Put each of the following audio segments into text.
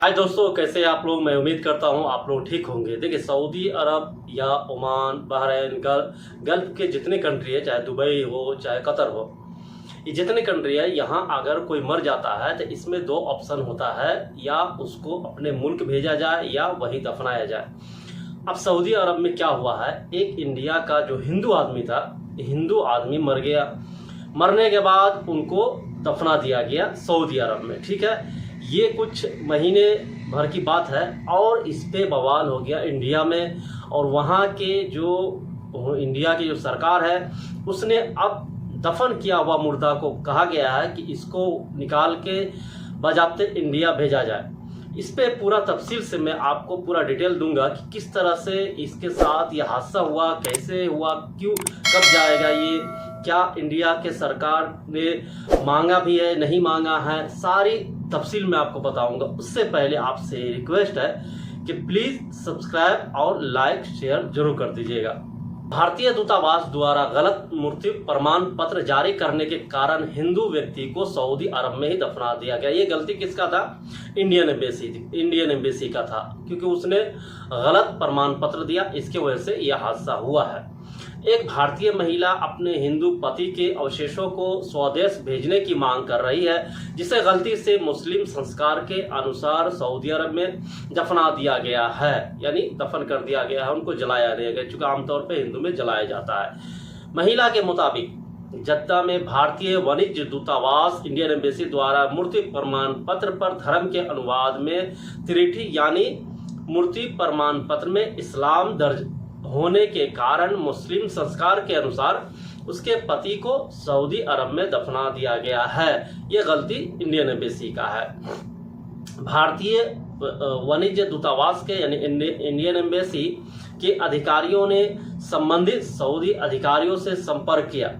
हाय दोस्तों, कैसे आप लोग। मैं उम्मीद करता हूं आप लोग ठीक होंगे। देखिए, सऊदी अरब या ओमान, बहरीन, गल्फ के जितने कंट्री है, चाहे दुबई हो चाहे कतर हो, ये जितने कंट्री है, यहाँ अगर कोई मर जाता है तो इसमें दो ऑप्शन होता है, या उसको अपने मुल्क भेजा जाए या वहीं दफनाया जाए। अब सऊदी अरब में क्या हुआ है, एक इंडिया का जो हिंदू आदमी था, हिंदू आदमी मर गया। मरने के बाद उनको दफना दिया गया सऊदी अरब में। ठीक है, ये कुछ महीने भर की बात है और इस पे बवाल हो गया इंडिया में। और वहाँ के जो इंडिया की जो सरकार है, उसने अब दफन किया हुआ मुर्दा को कहा गया है कि इसको निकाल के बाज़ाब्ते इंडिया भेजा जाए। इस पे पूरा तफसील से मैं आपको पूरा डिटेल दूंगा कि किस तरह से इसके साथ ये हादसा हुआ, कैसे हुआ, क्यों, कब जाएगा ये, क्या इंडिया के सरकार ने मांगा भी है, नहीं मांगा है, सारी तफसील मैं आपको बताऊंगा। उससे पहले आपसे रिक्वेस्ट है कि प्लीज़ सब्सक्राइब और लाइक शेयर जरूर कर दीजिएगा। भारतीय दूतावास द्वारा गलत मृत्यु प्रमाण पत्र जारी करने के कारण हिंदू व्यक्ति को सऊदी अरब में ही दफना दिया गया। ये गलती किसका था? इंडियन एम्बेसी का था, क्योंकि उसने गलत प्रमाण पत्र दिया। इसके वजह से यह हादसा हुआ है। एक भारतीय महिला अपने हिंदू पति के अवशेषों को स्वदेश भेजने की मांग कर रही है, जिसे गलती से मुस्लिम संस्कार के अनुसार सऊदी अरब में दफना दिया गया है, यानी दफन कर दिया गया है, उनको जलाया नहीं गया, चूंकि आमतौर पर हिंदू में जलाया जाता है। महिला के मुताबिक जद्दा में भारतीय वाणिज्य दूतावास इंडियन एम्बेसी द्वारा मृत्यु प्रमाण पत्र पर धर्म के अनुवाद में त्रुटि, यानी मृत्यु प्रमाण पत्र में इस्लाम दर्ज होने के कारण मुस्लिम संस्कार के अनुसार उसके पति को सऊदी अरब में दफना दिया गया है। यह गलती इंडियन एम्बेसी का है। भारतीय वाणिज्य दूतावास के यानी इंडियन एम्बेसी के अधिकारियों ने संबंधित सऊदी अधिकारियों से संपर्क किया,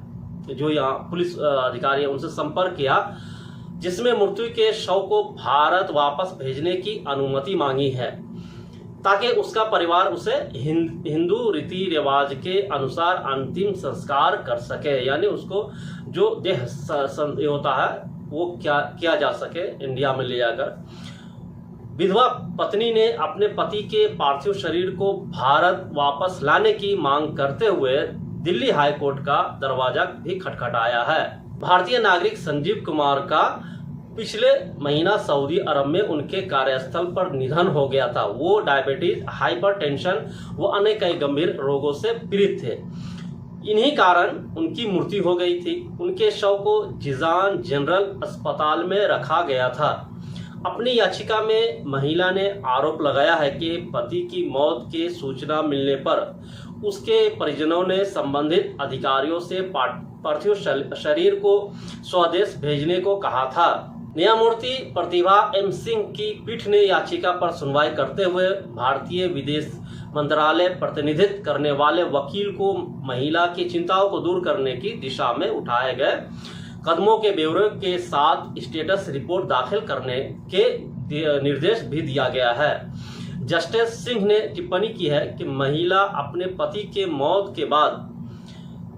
जो यहाँ पुलिस अधिकारी है उनसे संपर्क किया, जिसमें मृत्यु के शव को भारत वापस भेजने की अनुमति मांगी है, ताकि उसका परिवार उसे हिंदू रीति रिवाज के अनुसार अंतिम संस्कार कर सके, यानी उसको जो देह होता है वो क्या किया जा सके इंडिया में ले जाकर। विधवा पत्नी ने अपने पति के पार्थिव शरीर को भारत वापस लाने की मांग करते हुए दिल्ली हाई कोर्ट का दरवाजा भी खटखटाया है। भारतीय नागरिक संजीव कुमार का पिछले महीना सऊदी अरब में उनके कार्यस्थल पर निधन हो गया था। वो डायबिटीज, हाइपरटेंशन व अन्य कई गंभीर रोगों से पीड़ित थे। इन्हीं कारण उनकी मृत्यु हो गई थी। उनके शव को जिजान जनरल अस्पताल में रखा गया था। अपनी याचिका में महिला ने आरोप लगाया है कि पति की मौत की सूचना मिलने पर उसके परिजनों ने संबंधित अधिकारियों से पार्थिव शरीर को स्वदेश भेजने को कहा था। न्यायमूर्ति प्रतिभा एम सिंह की पीठ ने याचिका पर सुनवाई करते हुए भारतीय विदेश मंत्रालय प्रतिनिधित्व करने वाले वकील को महिला की चिंताओं को दूर करने की दिशा में उठाए गए कदमों के ब्यौरे के साथ स्टेटस रिपोर्ट दाखिल करने के निर्देश भी दिया गया है। जस्टिस सिंह ने टिप्पणी की है कि महिला अपने पति के मौत के बाद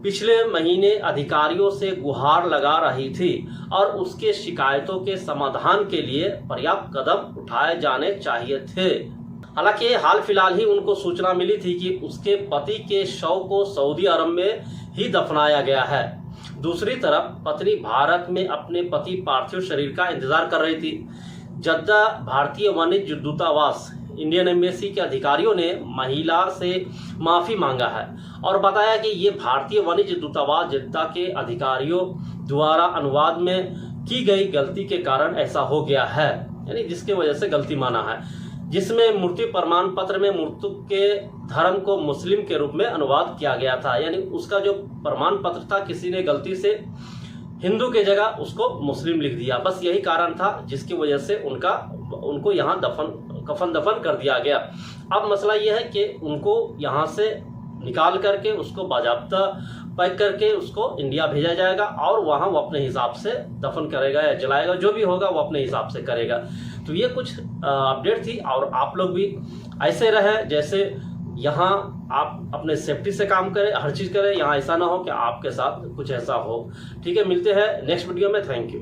पिछले महीने अधिकारियों से गुहार लगा रही थी और उसके शिकायतों के समाधान के लिए पर्याप्त कदम उठाए जाने चाहिए थे। हालांकि हाल फिलहाल ही उनको सूचना मिली थी कि उसके पति के शव को सऊदी अरब में ही दफनाया गया है। दूसरी तरफ पत्नी भारत में अपने पति पार्थिव शरीर का इंतजार कर रही थी। जद्दा भारतीय वाणिज्य दूतावास इंडियन एम्बेसी के अधिकारियों ने महिला से माफी मांगा है और बताया कि ये भारतीय वाणिज्य दूतावास जद्दा के अधिकारियों द्वारा अनुवाद में की गई गलती के कारण ऐसा हो गया है, यानी जिसके वजह से गलती माना है, जिसमें मृत्यु प्रमाण पत्र में मृत्यु के धर्म को मुस्लिम के रूप में अनुवाद किया गया था। यानी उसका जो प्रमाण पत्र था, किसी ने गलती से हिंदू के जगह उसको मुस्लिम लिख दिया। बस यही कारण था जिसकी वजह से उनको यहाँ कफन दफन कर दिया गया। अब मसला यह है कि उनको यहाँ से निकाल करके उसको बाज़ाब्ता पैक करके उसको इंडिया भेजा जाएगा और वहाँ वो अपने हिसाब से दफन करेगा या जलाएगा, जो भी होगा वो अपने हिसाब से करेगा। तो ये कुछ अपडेट थी, और आप लोग भी ऐसे रहे जैसे यहाँ आप अपने सेफ्टी से काम करें, हर चीज़ करें। यहाँ ऐसा ना हो कि आपके साथ कुछ ऐसा हो। ठीक है, मिलते हैं नेक्स्ट वीडियो में। Thank you.